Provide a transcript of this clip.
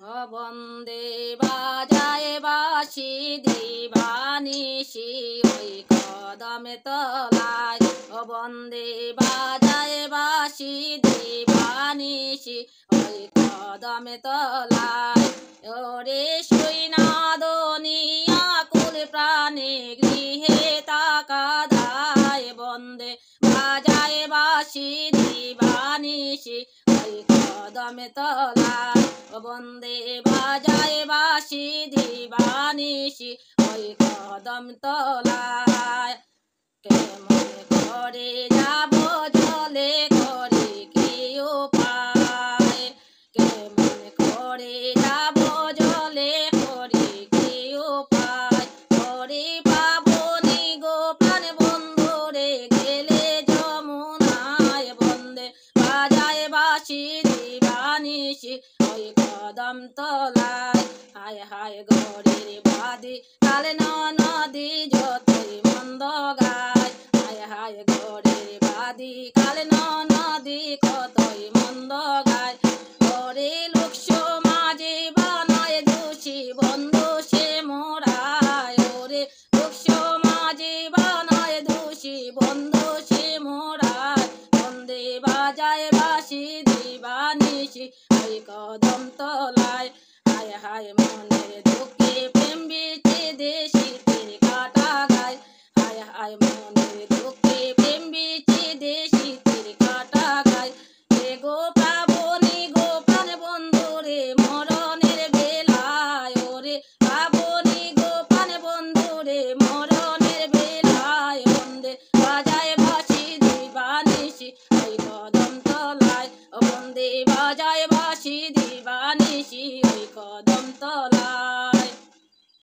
বন্দে বাজায় বাঁশি দিবানিশি ওই কদমে তলায়। বন্দে বাজায় বাঁশি দিবানিশি ওই কদমে তলায়। ওরে শুইনা দুনিয়া কুল প্রাণে গৃহে তাকা দায়। বন্দে বাজায় বাঁশি দিবানিশি ওই কদমে তলায়। বন্দে বাজায় বাঁশি দিবানিশি ওই কদম তলায়। কেমন করে যাব জলে করে কি উপায়। কেমন করে যাব জলে করে কি উপায়। করে পাবনি গো প্রাণ বন্ধুরে গেলে যমুনায়। বন্দে বাজায় বাঁশি দিবানিশি ওই কদম তলায়। হায় হায় ঘরের বাদি কালে নদী যতই মন্দ গায়। হায় হায় ঘরের বাদি কালে নদী কতই মন্দ গায়। ঘরে লোক সমাজে বানায় দোষী বন্ধু সে মোরায়। ওরে লোক সমাজে বানায় দোষী বন্ধু সে মোরায়। বন্দে বাজায় বাঁশি দিবানিশি ওই কদম তলায়। হায় হায় মনের দুঃখে প্রেম বিচ্ছেদে শীতের কাটা গায়। হায় হায় মনের দুঃখে প্রেম বিচ্ছেদে শীতের কাটা গায়। গো পাবনি গো প্রাণ বন্ধুরে মরণের বেলায়। ওরে পাবনি গো প্রাণ বন্ধুরে মরণের বেলায়। বন্দে বাজায় বাঁশি দিবানিশি ওই কদম তলায়। বন্দে বাজায় বাঁশি দিবানিশি ওই কদম তলায়।